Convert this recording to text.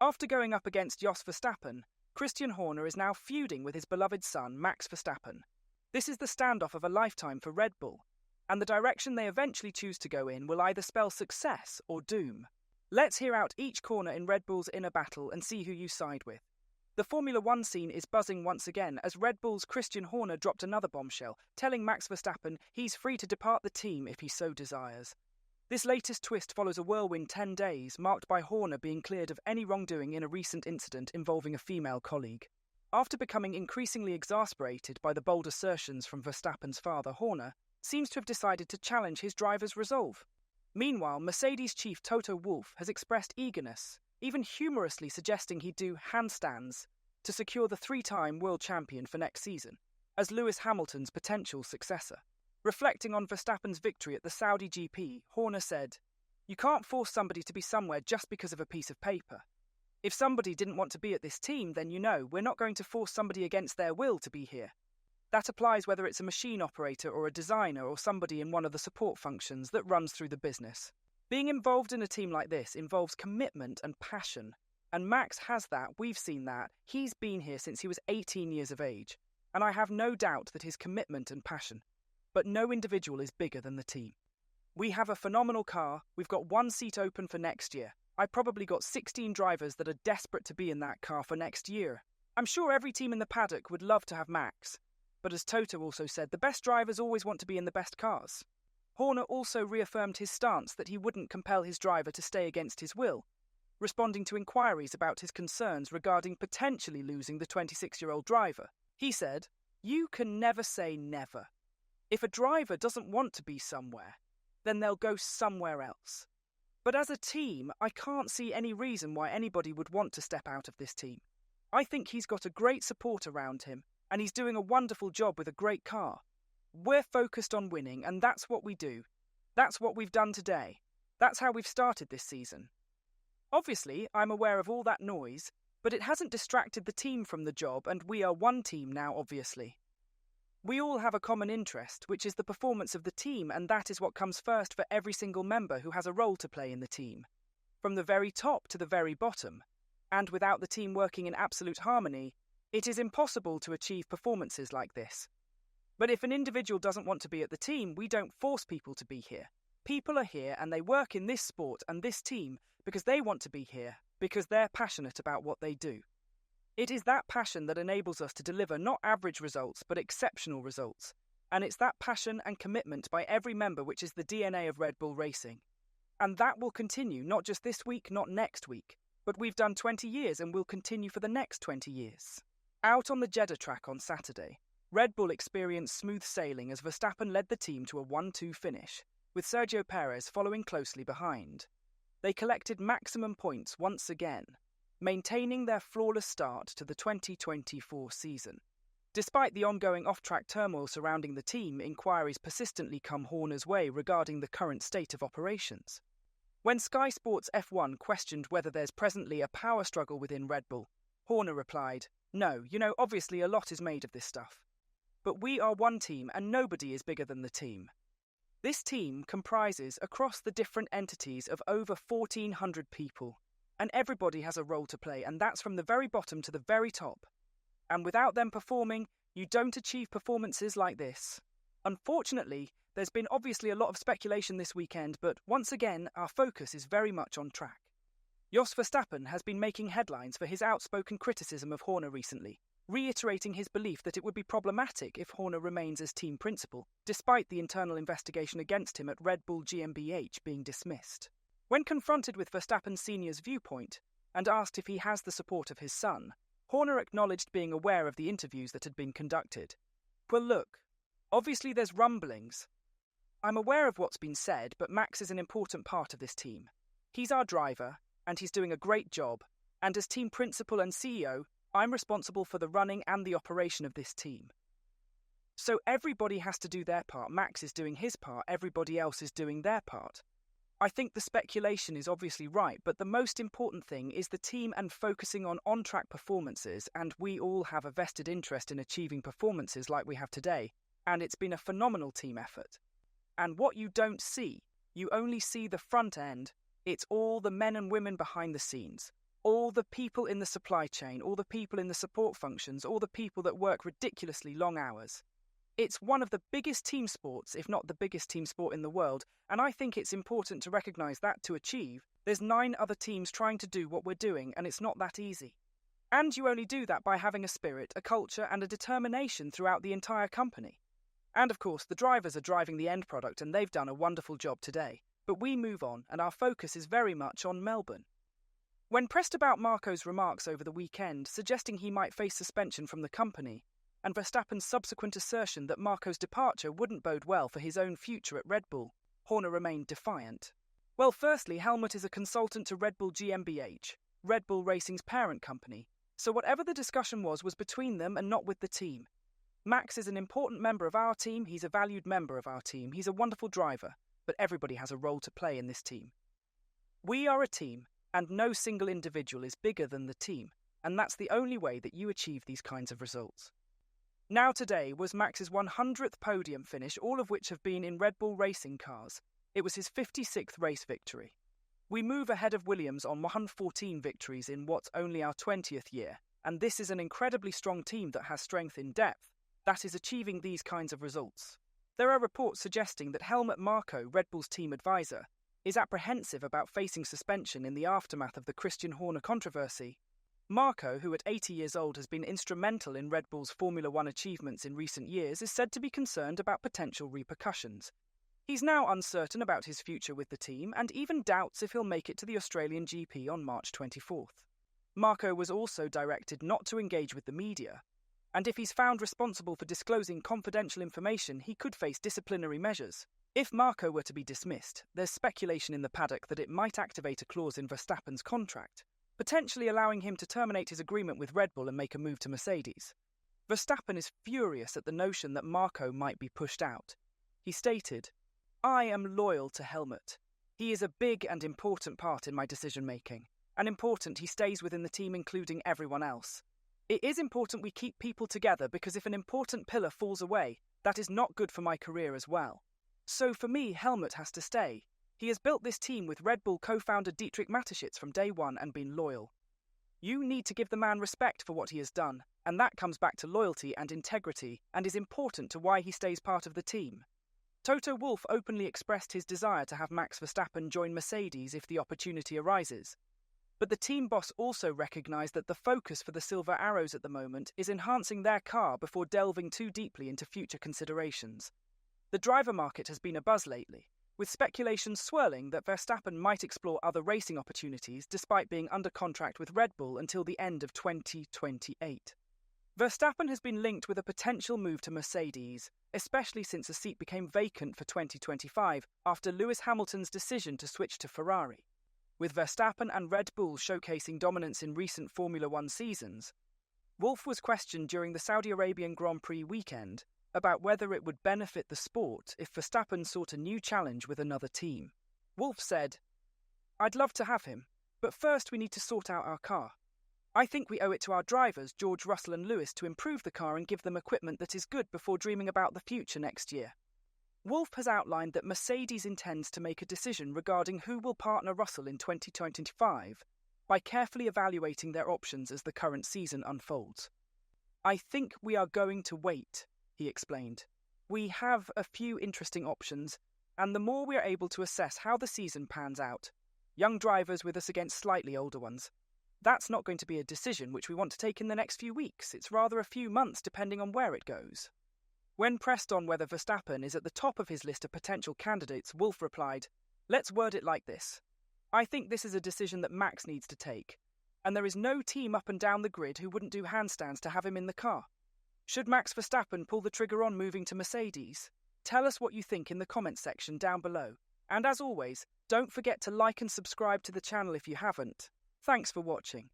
After going up against Jos Verstappen, Christian Horner is now feuding with his beloved son, Max Verstappen. This is the standoff of a lifetime for Red Bull, and the direction they eventually choose to go in will either spell success or doom. Let's hear out each corner in Red Bull's inner battle and see who you side with. The Formula One scene is buzzing once again as Red Bull's Christian Horner dropped another bombshell, telling Max Verstappen he's free to depart the team if he so desires. This latest twist follows a whirlwind 10 days, marked by Horner being cleared of any wrongdoing in a recent incident involving a female colleague. After becoming increasingly exasperated by the bold assertions from Verstappen's father, Horner seems to have decided to challenge his driver's resolve. Meanwhile, Mercedes chief Toto Wolff has expressed eagerness, even humorously suggesting he'd do handstands to secure the three-time world champion for next season, as Lewis Hamilton's potential successor. Reflecting on Verstappen's victory at the Saudi GP, Horner said, "You can't force somebody to be somewhere just because of a piece of paper. If somebody didn't want to be at this team, then we're not going to force somebody against their will to be here. That applies whether it's a machine operator or a designer or somebody in one of the support functions that runs through the business. Being involved in a team like this involves commitment and passion, and Max has that, we've seen that. He's been here since he was 18 years of age, and I have no doubt that his commitment and passion. But no individual is bigger than the team. We have a phenomenal car, we've got one seat open for next year. I probably got 16 drivers that are desperate to be in that car for next year. I'm sure every team in the paddock would love to have Max, but as Toto also said, the best drivers always want to be in the best cars." Horner also reaffirmed his stance that he wouldn't compel his driver to stay against his will, responding to inquiries about his concerns regarding potentially losing the 26-year-old driver. He said, "You can never say never. If a driver doesn't want to be somewhere, then they'll go somewhere else. But as a team, I can't see any reason why anybody would want to step out of this team. I think he's got a great support around him, and he's doing a wonderful job with a great car. We're focused on winning, and that's what we do. That's what we've done today. That's how we've started this season. Obviously, I'm aware of all that noise, but it hasn't distracted the team from the job, and we are one team now, obviously. We all have a common interest, which is the performance of the team, and that is what comes first for every single member who has a role to play in the team, from the very top to the very bottom. And without the team working in absolute harmony, it is impossible to achieve performances like this. But if an individual doesn't want to be at the team, we don't force people to be here. People are here and they work in this sport and this team because they want to be here, because they're passionate about what they do. It is that passion that enables us to deliver not average results, but exceptional results. And it's that passion and commitment by every member which is the DNA of Red Bull Racing. And that will continue, not just this week, not next week, but we've done 20 years and will continue for the next 20 years. Out on the Jeddah track on Saturday, Red Bull experienced smooth sailing as Verstappen led the team to a 1-2 finish, with Sergio Perez following closely behind. They collected maximum points once again, maintaining their flawless start to the 2024 season. Despite the ongoing off-track turmoil surrounding the team, inquiries persistently come Horner's way regarding the current state of operations. When Sky Sports F1 questioned whether there's presently a power struggle within Red Bull, Horner replied, "No, obviously a lot is made of this stuff. But we are one team and nobody is bigger than the team." This team comprises, across the different entities, of over 1,400 people. And everybody has a role to play, and that's from the very bottom to the very top. And without them performing, you don't achieve performances like this. Unfortunately, there's been obviously a lot of speculation this weekend, but once again, our focus is very much on track. Jos Verstappen has been making headlines for his outspoken criticism of Horner recently, reiterating his belief that it would be problematic if Horner remains as team principal, despite the internal investigation against him at Red Bull GmbH being dismissed. When confronted with Verstappen Sr.'s viewpoint and asked if he has the support of his son, Horner acknowledged being aware of the interviews that had been conducted. "Well, look, obviously there's rumblings. I'm aware of what's been said, but Max is an important part of this team. He's our driver, and he's doing a great job, and as team principal and CEO, I'm responsible for the running and the operation of this team. So everybody has to do their part. Max is doing his part, everybody else is doing their part. I think the speculation is obviously right, but the most important thing is the team and focusing on on-track performances, and we all have a vested interest in achieving performances like we have today, and it's been a phenomenal team effort. And what you don't see, you only see the front end, it's all the men and women behind the scenes. All the people in the supply chain, all the people in the support functions, all the people that work ridiculously long hours. It's one of the biggest team sports, if not the biggest team sport in the world, and I think it's important to recognise that to achieve, there's 9 other teams trying to do what we're doing, and it's not that easy. And you only do that by having a spirit, a culture, and a determination throughout the entire company. And of course, the drivers are driving the end product, and they've done a wonderful job today. But we move on, and our focus is very much on Melbourne. When pressed about Marko's remarks over the weekend, suggesting he might face suspension from the company, and Verstappen's subsequent assertion that Marko's departure wouldn't bode well for his own future at Red Bull, Horner remained defiant. Well, firstly, Helmut is a consultant to Red Bull GmbH, Red Bull Racing's parent company, so whatever the discussion was between them and not with the team. Max is an important member of our team, he's a valued member of our team, he's a wonderful driver, but everybody has a role to play in this team. We are a team, and no single individual is bigger than the team, and that's the only way that you achieve these kinds of results. Now today was Max's 100th podium finish, all of which have been in Red Bull racing cars. It was his 56th race victory. We move ahead of Williams on 114 victories in what's only our 20th year, and this is an incredibly strong team that has strength in depth, that is achieving these kinds of results. There are reports suggesting that Helmut Marko, Red Bull's team advisor, is apprehensive about facing suspension in the aftermath of the Christian Horner controversy. Marko, who at 80 years old has been instrumental in Red Bull's Formula One achievements in recent years, is said to be concerned about potential repercussions. He's now uncertain about his future with the team and even doubts if he'll make it to the Australian GP on March 24th. Marko was also directed not to engage with the media, and if he's found responsible for disclosing confidential information, he could face disciplinary measures. If Marko were to be dismissed, there's speculation in the paddock that it might activate a clause in Verstappen's contract, potentially allowing him to terminate his agreement with Red Bull and make a move to Mercedes. Verstappen is furious at the notion that Marko might be pushed out. He stated, "I am loyal to Helmut. He is a big and important part in my decision-making, and important he stays within the team including everyone else. It is important we keep people together because if an important pillar falls away, that is not good for my career as well. So for me, Helmut has to stay. He has built this team with Red Bull co-founder Dietrich Mateschitz from day one and been loyal. You need to give the man respect for what he has done, and that comes back to loyalty and integrity and is important to why he stays part of the team." Toto Wolff openly expressed his desire to have Max Verstappen join Mercedes if the opportunity arises. But the team boss also recognised that the focus for the Silver Arrows at the moment is enhancing their car before delving too deeply into future considerations. The driver market has been abuzz lately, with speculation swirling that Verstappen might explore other racing opportunities despite being under contract with Red Bull until the end of 2028. Verstappen has been linked with a potential move to Mercedes, especially since a seat became vacant for 2025 after Lewis Hamilton's decision to switch to Ferrari. With Verstappen and Red Bull showcasing dominance in recent Formula One seasons, Wolff was questioned during the Saudi Arabian Grand Prix weekend about whether it would benefit the sport if Verstappen sought a new challenge with another team. Wolff said, "I'd love to have him, but first we need to sort out our car. I think we owe it to our drivers, George Russell and Lewis, to improve the car and give them equipment that is good before dreaming about the future next year." Wolff has outlined that Mercedes intends to make a decision regarding who will partner Russell in 2025 by carefully evaluating their options as the current season unfolds. "I think we are going to wait," he explained. "We have a few interesting options, and the more we are able to assess how the season pans out, young drivers with us against slightly older ones, that's not going to be a decision which we want to take in the next few weeks. It's rather a few months depending on where it goes." When pressed on whether Verstappen is at the top of his list of potential candidates, Wolff replied, "Let's word it like this. I think this is a decision that Max needs to take, and there is no team up and down the grid who wouldn't do handstands to have him in the car. Should Max Verstappen pull the trigger on moving to Mercedes? Tell us what you think in the comments section down below. And as always, don't forget to like and subscribe to the channel if you haven't. Thanks for watching.